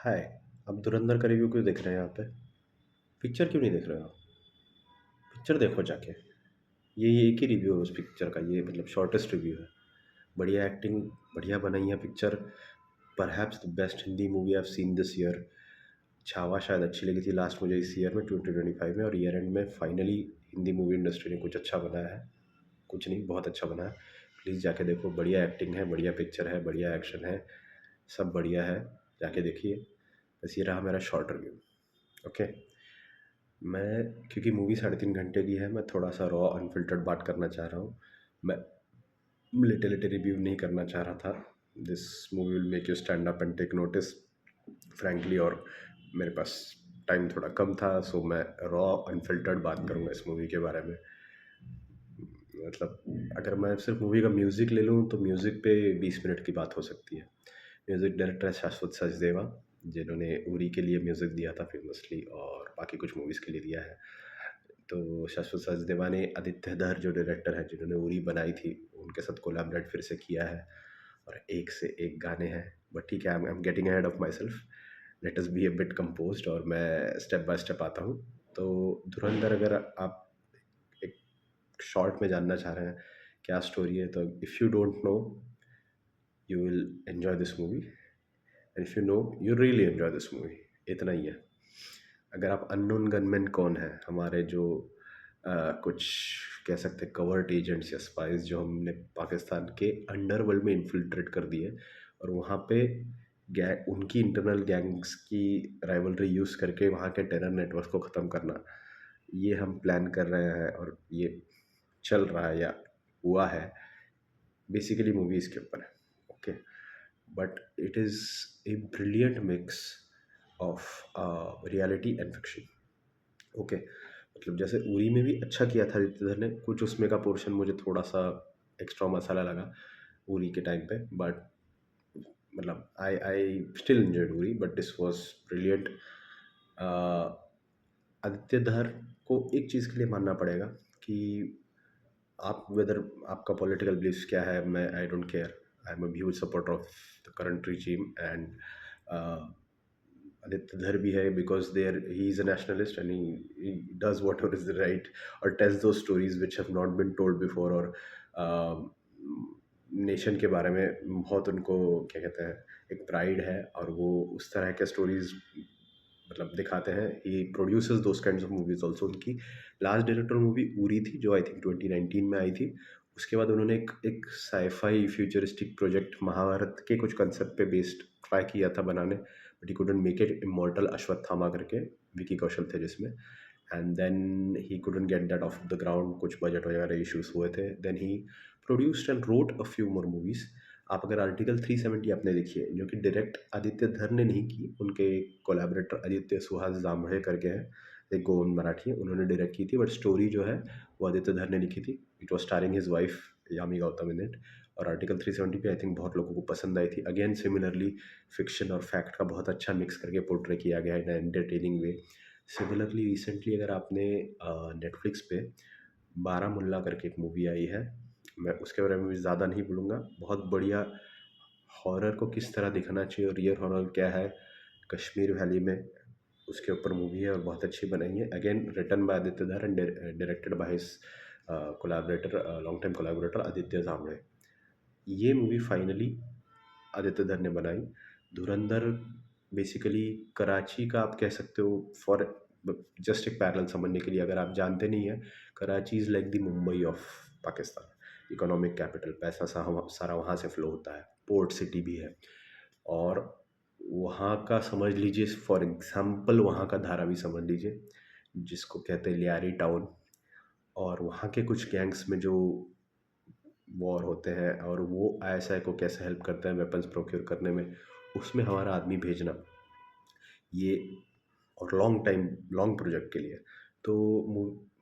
हाय। आप धुरंधर का रिव्यू क्यों देख रहे हैं यहाँ पे? पिक्चर क्यों नहीं देख रहे हो आप? पिक्चर देखो जाके। ये एक ही रिव्यू है उस पिक्चर का, ये मतलब शॉर्टेस्ट रिव्यू है। बढ़िया एक्टिंग, बढ़िया बनाई है picture. Perhaps the best Hindi movie I have seen this year. Chhaava शायद अच्छी लगी थी लास्ट मुझे इस ईयर में 2025 में, और ईयर एंड में फाइनली हिंदी मूवी इंडस्ट्री ने कुछ अच्छा बनाया है। कुछ नहीं, बहुत अच्छा बना है। प्लीज़ जाके देखो, बढ़िया एक्टिंग है, बढ़िया पिक्चर है, बढ़िया एक्शन है, सब बढ़िया है। जाके देखिए। बस ये रहा मेरा शॉर्ट रिव्यू। ओके। मैं क्योंकि मूवी 3.5 घंटे की है, मैं थोड़ा सा रॉ अनफिल्टर्ड बात करना चाह रहा हूँ। मैं लेटे लेटे रिव्यू नहीं करना चाह रहा था। This movie will make you stand up and take notice frankly. और मेरे पास टाइम थोड़ा कम था, सो मैं रॉ अनफिल्टर्ड बात करूँगा इस मूवी के बारे में। मतलब अगर मैं सिर्फ मूवी का म्यूज़िक ले लूँ तो म्यूज़िक पे 20 मिनट की बात हो सकती है। म्यूज़िक डायरेक्टर है शाश्वत सचदेवा, जिन्होंने उरी के लिए म्यूज़िक दिया था फेमसली, और बाकी कुछ मूवीज़ के लिए दिया है। तो शाश्वत सचदेवा ने आदित्य धर जो डायरेक्टर है जिन्होंने उरी बनाई थी, उनके साथ कोलैबोरेट फिर से किया है। और एक से एक गाने हैं। बट ठीक है, I am getting ahead of my self. Let us be a bit composed, और मैं स्टेप बाय स्टेप आता हूँ। तो धुरंधर, अगर आप एक शॉर्ट में जानना चाह रहे हैं क्या स्टोरी है, तो if you don't know you will enjoy this movie, and if you know you really enjoy this movie. इतना ही है। अगर आप अननोन गनमैन कौन है, हमारे जो कुछ कह सकते हैं कवर्ट एजेंट्स या स्पाइस जो हमने पाकिस्तान के अंडरवर्ल्ड में इन्फिल्ट्रेट कर दिए, और वहाँ पे गैंग, उनकी इंटरनल गैंग्स की राइवलरी यूज़ करके वहाँ के टेरर नेटवर्क को ख़त्म करना, ये हम प्लान कर रहे हैं और ये चल रहा है या हुआ है। बेसिकली मूवी इसके ऊपर है। Okay. But it is a brilliant mix of reality and fiction. Okay. मतलब जैसे उरी में भी अच्छा किया था आदित्य ने, कुछ उसमें का पोर्शन मुझे थोड़ा सा एक्स्ट्रा मसाला लगा उरी के टाइम पे। बट मतलब I I still enjoyed Uri, but this was brilliant. Aditya Dhar को एक चीज़ के लिए मानना पड़ेगा कि आप वेदर आपका पॉलिटिकल बिलीव्स क्या है, मैं I don't care. I am a huge supporter of the current regime, and Aditya Dhar भी है because there he is a nationalist and he does whatever is the right, और tells two stories which have not been told before. और nation के बारे में बहुत उनको क्या कहते हैं, एक प्राइड है, और वो उस तरह के स्टोरीज मतलब दिखाते हैं। He produces those kinds of movies also. उनकी लास्ट डायरेक्टर मूवी उरी थी, जो आई थिंक 2019 में आई थी। उसके बाद उन्होंने एक साईफाई फ्यूचरिस्टिक प्रोजेक्ट महाभारत के कुछ कंसेप्ट पे बेस्ड ट्राई किया था बनाने, but he couldn't make it. Immortal Ashwatthama करके विकी कौशल थे जिसमें, and then he couldn't get that off the ground, कुछ बजट वगैरह इश्यूज हुए थे। Then he produced and wrote a few more movies. आप अगर आर्टिकल 370 आपने देखी है, जो कि डायरेक्ट आदित्य धर ने नहीं की, उनके कोलैबोरेटर आदित्य सुहास जांभळे करके हैं, एक गोवन मराठी है, उन्होंने डायरेक्ट की थी। बट स्टोरी जो है वो आदित्य धर ने लिखी थी। It was starring his wife Yami Gautam in it. और आर्टिकल 370 पे आई थिंक बहुत लोगों को पसंद आई थी। अगेन सिमिलरली फिक्शन और फैक्ट का बहुत अच्छा मिक्स करके पोर्ट्रे किया गया है in entertaining way. Similarly recently अगर आपने नेटफ्लिक्स पे बारामुल्ला करके एक मूवी आई है, मैं उसके बारे में भी ज़्यादा नहीं बोलूँगा। बहुत बढ़िया हॉरर को किस तरह दिखाना चाहिए और रियल हॉरर क्या है कश्मीर वैली में, उसके ऊपर मूवी है और बहुत अच्छी बनाई है। Again written by Aditya Dhar and directed by his collaborator, long time collaborator Aditya Jambhale. ये मूवी फाइनली आदित्य धर ने बनाई। धुरंधर बेसिकली कराची का आप कह सकते हो, फॉर जस्ट एक पैरेलल समझने के लिए, अगर आप जानते नहीं है, Karachi is like the Mumbai of Pakistan. Economic capital, पैसा सारा वहाँ से फ्लो होता है, पोर्ट सिटी भी है। और वहाँ का समझ लीजिए, फॉर एग्जांपल वहाँ का धारावी समझ लीजिए, जिसको कहते हैं लियारी टाउन। और वहाँ के कुछ गैंग्स में जो वॉर होते हैं, और वो आईएसआई को कैसे हेल्प करते हैं वेपन्स प्रोक्योर करने में, उसमें हमारा आदमी भेजना, ये और लॉन्ग प्रोजेक्ट के लिए। तो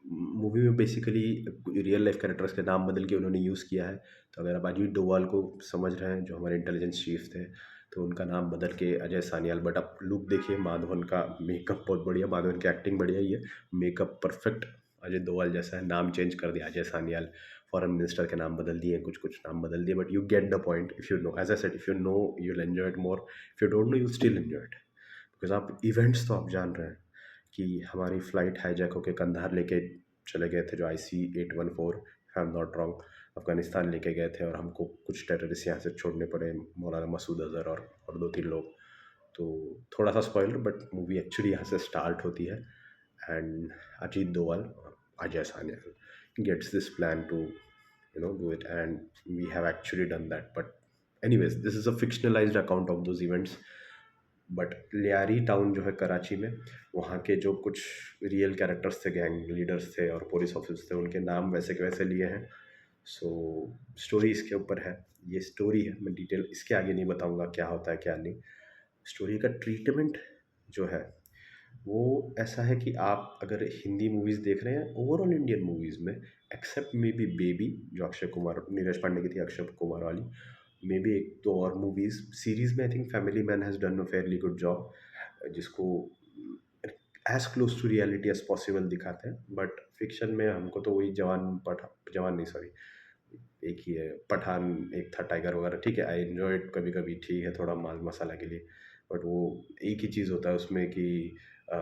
मूवी में बेसिकली रियल लाइफ कैरेक्टर्स के नाम बदल के उन्होंने यूज़ किया है। तो अगर आप अजीत डोभाल को समझ रहे हैं, जो हमारे इंटेलिजेंस चीफ थे, तो उनका नाम बदल के अजय सान्याल। बट आप लुक देखिए, माधवन का मेकअप बहुत बढ़िया, माधवन की एक्टिंग बढ़िया ही है, मेकअप परफेक्ट। अजय डोभाल जैसा है, नाम चेंज कर दिया अजय सान्याल, फॉरेन मिनिस्टर के नाम बदल दिए, कुछ कुछ नाम बदल दिए। But you get the point. If you know, as I said, if you know you will enjoy it more, if you don't know you still enjoy it. Because आप इवेंट्स तो आप जान रहे हैं कि हमारी फ्लाइट हाईजैक होके कंधार लेके चले गए थे, जो IC 814 if I am not wrong, Afghanistan लेके गए थे और हमको कुछ टेररिस्ट यहाँ से छोड़ने पड़े, मौलाना मसूद अज़हर और 2-3 लोग। तो थोड़ा-सा स्पॉइलर, बट मूवी एक्चुअली यहाँ से स्टार्ट होती है and Ajit Doval, Ajay Sanyal gets this plan to do it, and we have actually done that. But anyways, this is a fictionalized account of those events. But Lyari town जो है कराची में, वहाँ के जो कुछ रियल कैरेक्टर्स थे, गैंग लीडर्स थे और पुलिस ऑफिसर्स थे, उनके नाम वैसे के वैसे लिए हैं। सो स्टोरी इसके ऊपर है, ये स्टोरी है, मैं डिटेल इसके आगे नहीं बताऊंगा क्या होता है क्या नहीं। स्टोरी का ट्रीटमेंट जो है वो ऐसा है कि आप अगर हिंदी मूवीज़ देख रहे हैं, ओवरऑल इंडियन मूवीज़ में, एक्सेप्ट मे बी बेबी, जो अक्षय कुमार नीरज पांडे की थी, अक्षय कुमार वाली, मे बी एक दो और मूवीज़ सीरीज़ में, I think family man has done a fairly good job, जिसको as close to reality as possible दिखाते हैं। बट फिक्शन में हमको तो वही जवान नहीं, सॉरी, एक ही है पठान, एक था टाइगर वगैरह, ठीक है, आई एन्जॉय इट कभी कभी, ठीक है, थोड़ा माल मसाला के लिए। बट वो एक ही चीज़ होता है उसमें कि अ,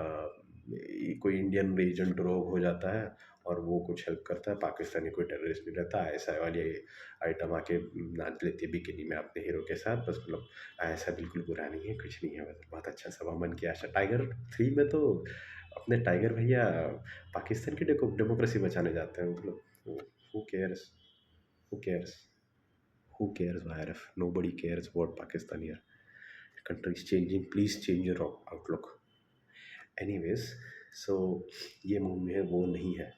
कोई इंडियन एजेंट रोग हो जाता है और वो कुछ हेल्प करता है, पाकिस्तानी कोई टेररिस्ट नहीं रहता, ऐसा वाली आइटम आके नाच लेती है बिकिनी में अपने हीरो के साथ, बस मतलब ऐसा बिल्कुल बुरा नहीं है, कुछ नहीं है, बस बहुत अच्छा सा मन की आशा। टाइगर 3 में तो अपने टाइगर भैया पाकिस्तान की डेमोक्रेसी बचाने जाते हैं, मतलब who cares, who cares, who cares वायरफ, nobody cares about Pakistan here. Country is changing, please change your outlook. Anyways, so ये मूवी है वो नहीं है,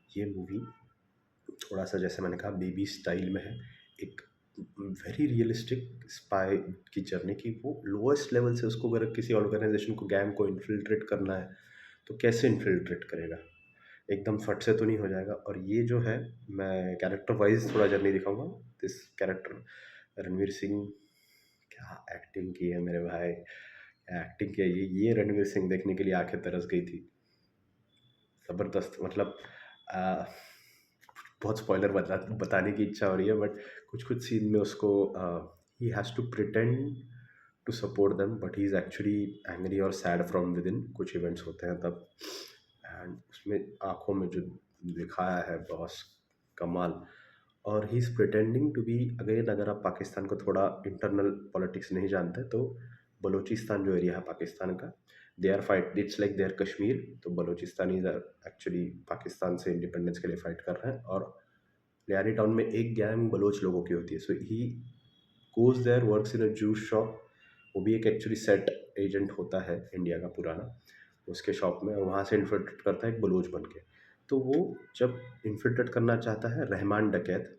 ये मूवी थोड़ा सा जैसे मैंने कहा बेबी स्टाइल में है, एक वेरी रियलिस्टिक स्पाई की जर्नी की, वो लोएस्ट लेवल से उसको अगर किसी ऑर्गेनाइजेशन को, गैंग को इन्फिल्ट्रेट करना है तो कैसे इन्फिल्ट्रेट करेगा, एकदम फट से तो नहीं हो जाएगा। और ये जो है, मैं कैरेक्टर वाइज थोड़ा जर्नी दिखाऊंगा। दिस कैरेक्टर रणवीर सिंह, क्या एक्टिंग की है मेरे भाई, क्या एक्टिंग की है, ये रणवीर सिंह देखने के लिए आंखें तरस गई थी, ज़बरदस्त, मतलब आ, बहुत स्पॉइलर बताने की इच्छा हो रही है, बट कुछ कुछ सीन में उसको ही has to pretend to support them, but he is actually angry और सैड फ्रॉम विद इन, कुछ इवेंट्स होते हैं तब, एंड उसमें आँखों में जो दिखाया है बॉस, कमाल। और he is pretending to be, again अगर आप पाकिस्तान को थोड़ा इंटरनल पॉलिटिक्स नहीं जानते तो बलूचिस्तान जो एरिया है पाकिस्तान का, they are fight, it's like their Kashmir, तो बलूचिस्तानीज आर एक्चुअली पाकिस्तान से इंडिपेंडेंस के लिए फाइट कर रहे हैं। और लियारी टाउन में एक गैंग बलोच लोगों की होती है, so he goes there, works in a juice shop, वो भी एक एक्चुअली सेट एजेंट होता है इंडिया का पुराना, उसके शॉप में, और वहाँ से इन्फिल्ट्रेट करता है एक बलोच बन के। तो वो जब इन्फिल्ट्रेट करना चाहता है रहमान डकैत,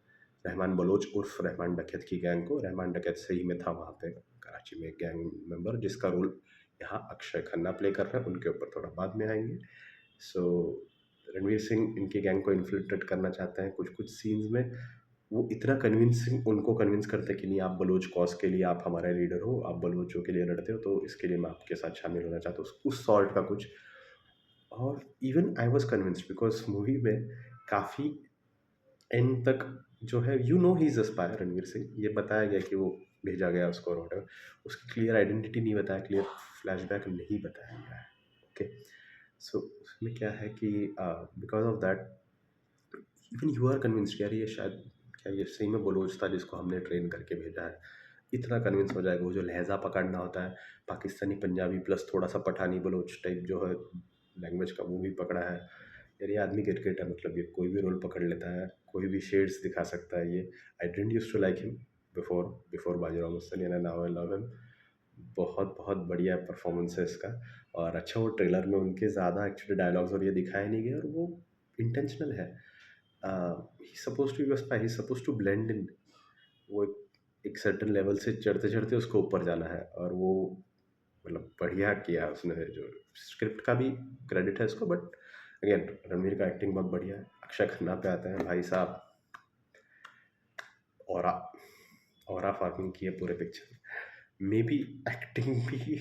रहमान बलोच उर्फ रहमान डकैत की गैंग को, रहमान डकैत सही में था वहाँ पे कराची में एक गैंग मेंबर, जिसका रोल यहाँ अक्षय खन्ना प्ले कर रहा है, उनके ऊपर थोड़ा बाद में आएंगे। सो रणवीर सिंह इनकी गैंग को इन्फिल्ट्रेट करना चाहते हैं, कुछ कुछ सीन्स में वो इतना कन्विंसिंग उनको कन्विंस करते हैं कि नहीं, आप बलूच कॉज के लिए, आप हमारे लीडर हो, आप बलूचों के लिए लड़ते हो, तो इसके लिए मैं आपके साथ शामिल होना चाहता हूँ, उस सॉर्ट का कुछ। और even I was convinced because movie में काफ़ी एंड तक जो है, you know he is aspire, Ranveer Singh, ये बताया गया कि वो भेजा गया उसको और whatever, उसकी क्लियर आइडेंटिटी नहीं बताया, क्लियर फ्लैशबैक नहीं बताया गया है। ओके, सो उसमें क्या है कि because of that even you are convinced, यार ये शायद, क्या ये सही में बलोच था जिसको हमने ट्रेन करके भेजा है, इतना कन्विंस हो जाएगा। वो जो लहजा पकड़ना होता है, पाकिस्तानी पंजाबी प्लस थोड़ा सा पठानी बलोच टाइप जो है लैंग्वेज का, वो भी पकड़ा है। यार ये आदमी क्रिकेट है, मतलब ये कोई भी रोल पकड़ लेता है, कोई भी शेड्स दिखा सकता है ये। I didn't use to like him before before Bajirao Mastani, and now I love him. बहुत बहुत बढ़िया परफॉर्मेंस है इसका। और अच्छा, वो ट्रेलर में उनके ज़्यादा एक्चुअली डायलॉग्स और ये दिखाए नहीं गए, और वो इंटेंशनल है। ही सपोज टू बी बस, ही सपोज टू ब्लेंड इन, वो एक सर्टेन लेवल से चढ़ते चढ़ते उसको ऊपर जाना है, और वो मतलब बढ़िया किया उसने, जो स्क्रिप्ट का भी क्रेडिट है इसको, बट अगेन रणवीर का एक्टिंग बहुत बढ़िया है। अक्षय खन्ना पे आते हैं भाई साहब, और और फार्मिंग की है पूरे पिक्चर, मे बी एक्टिंग भी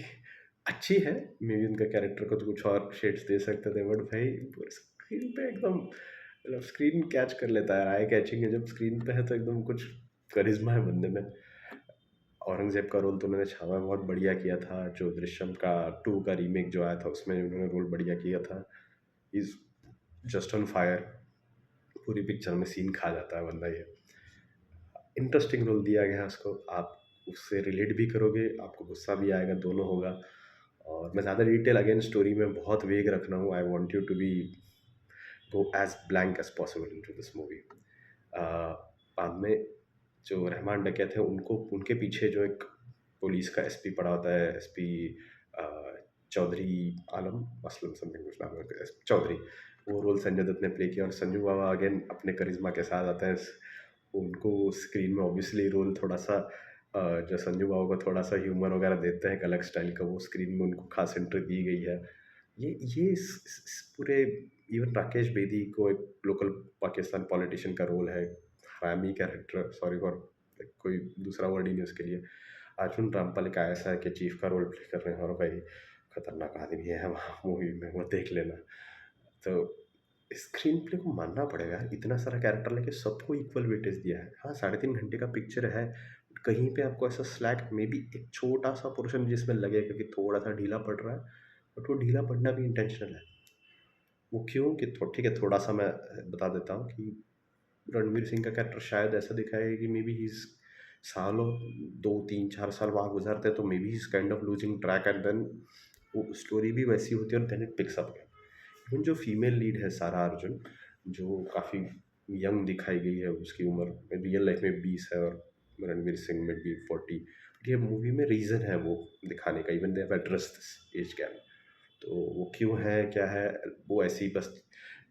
अच्छी है, मे बी उनका कैरेक्टर को तो कुछ और शेड्स दे सकते थे, बट भाई पूरे स्क्रीन पे एकदम, मतलब स्क्रीन कैच कर लेता है, आई कैचिंग है, जब स्क्रीन पे है तो एकदम कुछ करिश्मा है बंदे में। औरंगज़ेब का रोल तो उन्होंने छावा में बहुत बढ़िया किया था, जो दृश्यम का 2 का रीमेक जो आया था उसमें उन्होंने रोल बढ़िया किया था। He is just on fire, पूरी पिक्चर में सीन खा जाता है बंदा ये। इंटरेस्टिंग रोल दिया गया है उसको, आप उससे रिलेट भी करोगे, आपको गुस्सा भी आएगा, दोनों होगा। और मैं ज़्यादा डिटेल अगेन स्टोरी में बहुत वेग रख रहा हूँ, I want you to be go as blank as possible into this movie. बाद में जो रहमान डकैत है उनको उनके पीछे जो एक पुलिस का एसपी पड़ा होता है, एसपी चौधरी आलम असलम समथिंग कुछ नाम है, चौधरी, वो रोल संजय दत्त ने प्ले किया। और संजू बाबा अगेन अपने करिश्मा के साथ आता है। उनको स्क्रीन में ऑब्वियसली रोल थोड़ा सा जो संजू बाबा को थोड़ा सा ह्यूमर वगैरह देते हैं एक अलग स्टाइल का, वो स्क्रीन में उनको खास एंट्री दी गई है। ये इस पूरे, इवन राकेश बेदी को एक लोकल पाकिस्तान पॉलिटिशियन का रोल है, हरामी कैरेक्टर, सॉरी फॉर कोई दूसरा वर्ड ही नहीं उसके लिए। अर्जुन रामपाल का ऐसा है कि चीफ का रोल प्ले कर रहे हैं, और भाई खतरनाक आदमी है वहाँ मूवी में, वो देख लेना। तो स्क्रीन प्ले को मानना पड़ेगा यार, इतना सारा कैरेक्टर लेके सबको इक्वल वेटेज दिया है। हाँ, 3.5 घंटे का पिक्चर है, कहीं पे आपको ऐसा स्लैक मे बी एक छोटा सा पोर्शन जिसमें लगेगा कि थोड़ा सा ढीला पड़ रहा है, बट वो ढीला पड़ना भी इंटेंशनल है। वो क्यों कि ठीक है, थोड़ा सा मैं बता देता हूँ कि रणवीर सिंह का कैरेक्टर शायद ऐसा दिखाएगा कि मे बी ही इज सालों 2 3 4 साल वहाँ गुजारते हैं, तो maybe he is kind of losing track, and then वो स्टोरी भी वैसी होती है और then it picks up. Even जो फीमेल लीड है सारा अर्जुन, जो काफ़ी यंग दिखाई गई है, उसकी उम्र रियल लाइफ में 20 है और रणवीर सिंह में भी 40। ये मूवी में रीज़न है वो दिखाने का, even they have address this age gap. तो वो क्यों है क्या है, वो ऐसी बस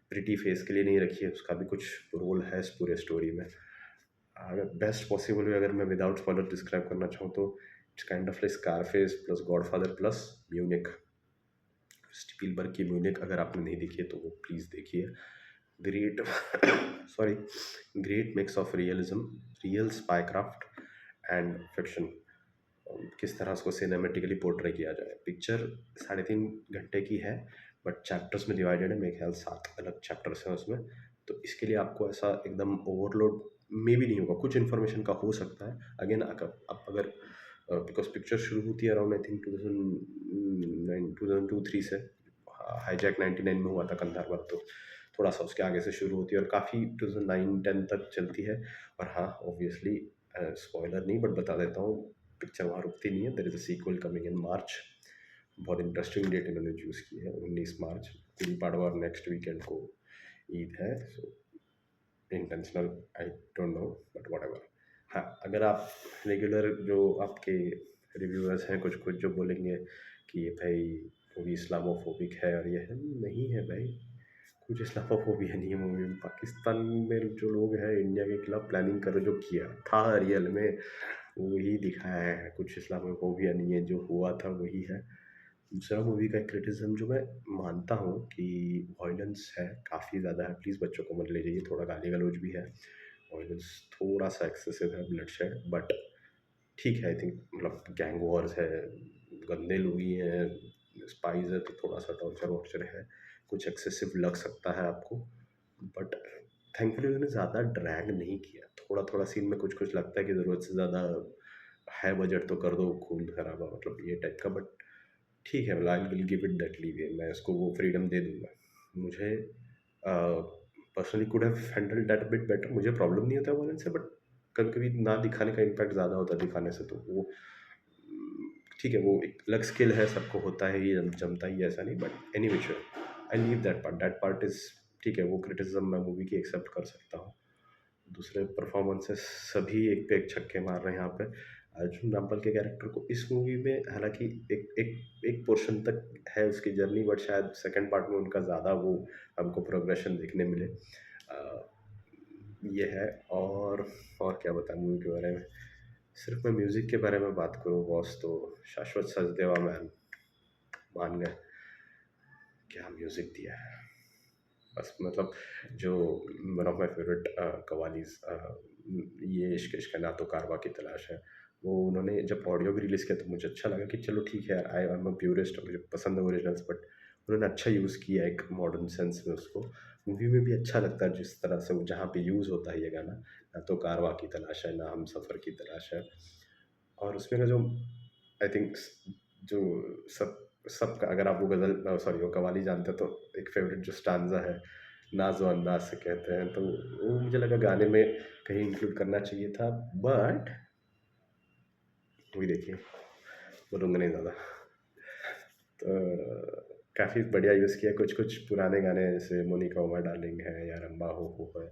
प्रिटी फेस के लिए नहीं रखी है, उसका भी कुछ रोल है इस पूरे स्टोरी में। अगर बेस्ट पॉसिबल वे अगर मैं विदाउट स्पॉइलर डिस्क्राइब करना चाहूँ तो it's kind of like Scarface plus godfather plus Munich. Spielberg की म्यूनिक अगर आपने नहीं देखी है तो वो प्लीज़ देखिए। Great sorry, great mix of realism, real spy craft and fiction. किस तरह उसको सिनेमेटिकली पोर्ट्रे किया जाए। पिक्चर 3.5 घंटे की है, बट चैप्टर्स में डिवाइडेड है, मेरे ख्याल 7 अलग चैप्टर्स हैं उसमें। तो इसके लिए आपको ऐसा एकदम ओवरलोड में भी नहीं होगा, कुछ इन्फॉर्मेशन का हो सकता है। अगेन आप अगर बिकॉज पिक्चर शुरू होती है अराउंड आई थिंक 2002-3 से, हाईजैक 99 में हुआ था कंधार वार, तो थोड़ा सा उसके आगे से शुरू होती है और काफ़ी 2009-10 तक चलती है। और हाँ, ऑब्वियसली स्पॉइलर नहीं, बट बता देता हूँ, पिक्चर वहाँ रुकती नहीं है। There is a sequel coming in March. बहुत इंटरेस्टिंग डेट इन्होंने चूज़ की है, 19 मार्च, गुड़ी पाड़वा और नेक्स्ट वीकेंड को ईद है। So intentional, I don't know, but whatever. हाँ, अगर आप रेगुलर जो आपके रिव्यूअर्स हैं कुछ कुछ जो बोलेंगे कि ये भाई मूवी इस्लामोफोबिक है और ये है, नहीं है भाई, कुछ इस्लामोफोबिया नहीं है मूवी में। पाकिस्तान में जो लोग हैं इंडिया के खिलाफ प्लानिंग कर जो किया था रियल में वही दिखाया है, कुछ इस्लामोफोबिया नहीं है, जो हुआ था वही है। दूसरा मूवी का क्रिटिसिज्म जो मैं मानता हूँ कि वॉयलेंस है, काफ़ी ज़्यादा है, प्लीज़ बच्चों को मत ले जाइए, थोड़ा गाली गलौज भी है, वॉयलेंस थोड़ा सा एक्सेसिव है, ब्लडशेड, बट ठीक है। आई थिंक मतलब गैंग वॉर्स है, गंदे लोग ही हैं, स्पाइस है, तो थोड़ा सा टॉर्चर वॉर्चर है, कुछ एक्सेसिव लग सकता है आपको, बट थैंकफुली उन्होंने ज़्यादा ड्रैग नहीं किया। थोड़ा थोड़ा सीन में कुछ कुछ लगता है कि ज़रूरत से ज़्यादा है, बजट तो कर दो खून खराबा, मतलब ये टाइप का, बट ठीक है, I will give it that leeway, मैं उसको वो फ्रीडम दे दूँगा। मुझे personally could have handled that bit better, मुझे प्रॉब्लम नहीं होता वॉयलेंस से, बट कभी-कभी ना दिखाने का इम्पैक्ट ज़्यादा होता है दिखाने से, तो वो ठीक है, वो एक अलग स्किल है, सबको होता है, ये जमता ही है, ऐसा नहीं, but any which way I leave that part is ठीक है, वो क्रिटिसिज्म मैं मूवी की एक्सेप्ट कर सकता हूँ। दूसरे परफॉर्मेंसेस सभी एक पे एक छक्के मार रहे हैं यहाँ पे। अर्जुन रामपाल के कैरेक्टर को इस मूवी में हालाँकि एक एक एक पोर्शन तक है उसकी जर्नी, बट शायद सेकंड पार्ट में उनका ज़्यादा वो हमको प्रोग्रेशन देखने मिले। ये है। और क्या बताऊँ मूवी के बारे में? सिर्फ मैं म्यूज़िक के बारे में बात करूँ बॉस, तो शाश्वत सचदेवा मैन, मान गए, क्या म्यूज़िक दिया है। बस मतलब जो वन ऑफ माय फेवरेट कव्वालीज़, ये इश्क इश्क है ना तो कारवां की तलाश है, वो उन्होंने जब ऑडियो भी रिलीज़ किया तो मुझे अच्छा लगा कि चलो ठीक है यार, आई एम अ प्यूरिस्ट, मुझे पसंद है ओरिजिनल्स, बट उन्होंने अच्छा यूज़ किया एक मॉडर्न सेंस में उसको। मूवी में भी अच्छा लगता है जिस तरह से वो जहाँ पे यूज़ होता है ये गाना, ना तो कारवां की तलाश है, ना हमसफ़र की तलाश है। और उसमें का जो आई थिंक जो सब सबका, अगर आप वो गज़ल सॉरी वो कव्वाली जानते हो, तो एक फ़ेवरेट जो स्टांज़ा है, नाज़ो अंदाज़ से कहते हैं, तो वो मुझे लगा गाने में कहीं इंक्लूड करना चाहिए था, बट मूवी देखिए, बोलूँगा नहीं ज़्यादा। तो काफ़ी बढ़िया यूज़ किया, कुछ-कुछ पुराने गाने जैसे मोनिका उमा डार्लिंग है या रंबा हो है,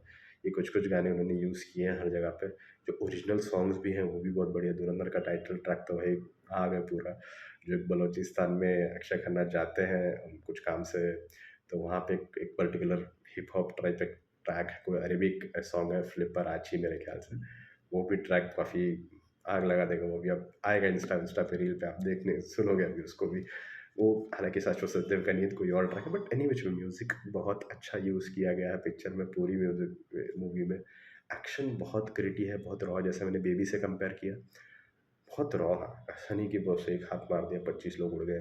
ये कुछ-कुछ गाने उन्होंने यूज़ किए हैं हर जगह पे। जो ओरिजिनल सॉन्ग्स भी हैं वो भी बहुत बढ़िया, धुरंधर का टाइटल ट्रैक तो भाई आग है पूरा। जो बलूचिस्तान में अक्षय खन्ना जाते हैं कुछ काम से, तो वहाँ पे एक एक पर्टिकुलर हिप हॉप टाइप एक ट्रैक है, कोई अरेबिक सॉन्ग है, फ्लिपर आची मेरे ख्याल से। वो भी ट्रैक काफ़ी आग लगा देगा, वो भी अब आएगा इंस्टा इंस्टा पे, रील पे आप देखने सुनोगे अभी उसको भी। वो हालाँकि शाश्वत सचदेव का नहीं है, तो कोई और ट्रैक है, बट एनीवे जो म्यूज़िक बहुत अच्छा यूज़ किया गया है पिक्चर में, पूरी म्यूज़िक मूवी में। एक्शन बहुत ग्रिटी है, बहुत रॉ, जैसे मैंने बेबी से कंपेयर किया, बहुत रॉ है। ऐसा नहीं कि बस एक हाथ मार दिया 25 लोग उड़ गए,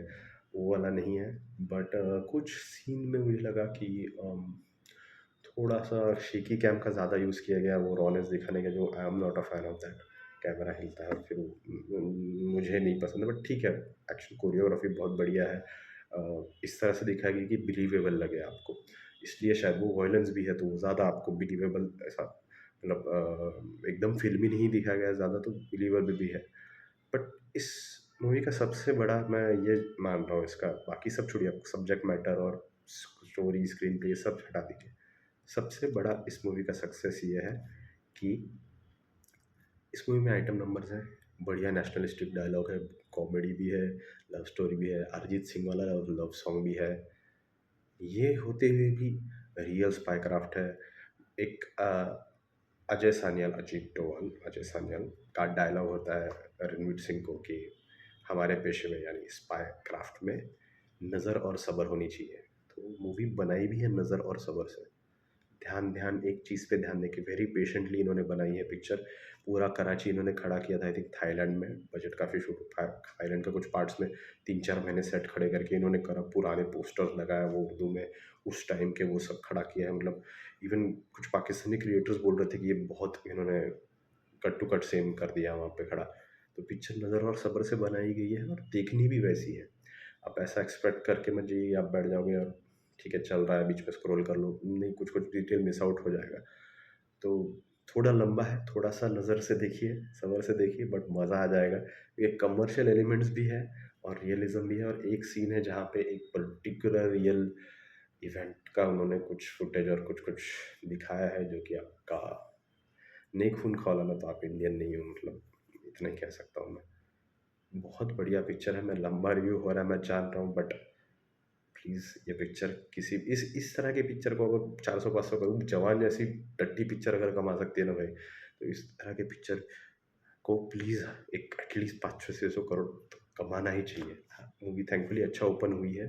वो वाला नहीं है। बट कुछ सीन में मुझे लगा कि थोड़ा-सा शेकी कैम का ज़्यादा यूज़ किया गया, वो रॉनेस दिखाने का, जो I am not a fan of that. Camera हिलता है और फिर मुझे नहीं पसंद है, बट ठीक है, एक्शन कोरियोग्राफी बहुत बढ़िया है। इस तरह से दिखाया गया कि बिलीवेबल लगे आपको, इसलिए शायद वो वॉयलेंस भी है, तो वो ज़्यादा आपको बिलीवेबल ऐसा, मतलब एकदम फ़िल्मी नहीं दिखाया गया है ज़्यादा, तो बिलीवेबल भी है। बट इस मूवी का सबसे बड़ा मैं ये मान रहा हूँ, इसका बाकी सब छोड़िए, आप सब्जेक्ट मैटर और स्टोरी, स्क्रीन प्ले, ये सब हटा दीजिए। सबसे बड़ा इस मूवी का सक्सेस ये है कि इस मूवी में आइटम नंबर्स हैं, बढ़िया नेशनलिस्टिक डायलॉग है, कॉमेडी भी है, लव स्टोरी भी है, अरिजीत सिंह वाला लव सॉन्ग भी है। ये होते हुए भी रियल स्पाई क्राफ्ट है। एक अजय सान्याल, अजीत डोभाल, अजय सान्याल का डायलॉग होता है रणवीर सिंह को कि हमारे पेशे में यानी स्पाई क्राफ्ट में नज़र और सब्र होनी चाहिए। तो मूवी बनाई भी है नज़र और सब्र से। ध्यान ध्यान एक चीज़ पे ध्यान देके वेरी पेशेंटली इन्होंने बनाई है पिक्चर। पूरा कराची इन्होंने खड़ा किया था, आई थिंक थाईलैंड में, बजट काफ़ी शूट था, थाईलैंड के कुछ पार्ट्स में 3-4 महीने सेट खड़े करके इन्होंने करा, पुराने पोस्टर्स लगाया वो उर्दू में, उस टाइम के वो सब खड़ा किया है। मतलब इवन कुछ पाकिस्तानी क्रिएटर्स बोल रहे थे कि ये बहुत इन्होंने कट टू कट सेम कर दिया वहाँ पे खड़ा। तो पिक्चर नज़र और सब्र से बनाई गई है और देखनी भी वैसी है। आप ऐसा एक्सपेक्ट करके मत जाइए, आप बैठ जाओगे और ठीक है चल रहा है बीच में स्क्रॉल कर लो, नहीं, कुछ कुछ डिटेल मिस आउट हो जाएगा। तो थोड़ा लंबा है, थोड़ा सा नज़र से देखिए, सब्र से देखिए, बट मज़ा आ जाएगा। ये कमर्शियल एलिमेंट्स भी है और रियलिज्म भी है, और एक सीन है जहाँ पे एक पर्टिकुलर रियल इवेंट का उन्होंने कुछ फुटेज और कुछ कुछ दिखाया है, जो कि आपका नेक खून खौलाना, तो आप इंडियन नहीं हो, मतलब इतना ही कह सकता हूँ मैं। बहुत बढ़िया पिक्चर है। मैं लंबा रिव्यू हो रहा है मैं जान रहा हूँ, बट प्लीज़ ये पिक्चर किसी इस तरह की पिक्चर को अगर 400-500 करोड़, जवान जैसी टट्टी पिक्चर अगर कमा सकती है ना भाई, तो इस तरह की पिक्चर को प्लीज़ एक एटलीस्ट 500-600 करोड़ तो कमाना ही चाहिए। मूवी थैंकफुली अच्छा ओपन हुई है।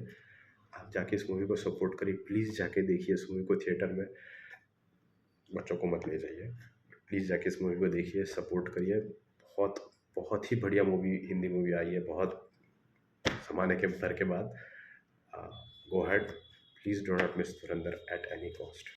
आप जाके इस मूवी को सपोर्ट करिए, प्लीज़ जाके देखिए इस मूवी को थिएटर में, बच्चों को मत ले जाइए। प्लीज़ जाके इस मूवी को देखिए, सपोर्ट करिए। बहुत बहुत ही बढ़िया मूवी, हिंदी मूवी आई है बहुत ज़माने के भर के बाद। Go ahead, please do not miss Dhurandhar at any cost.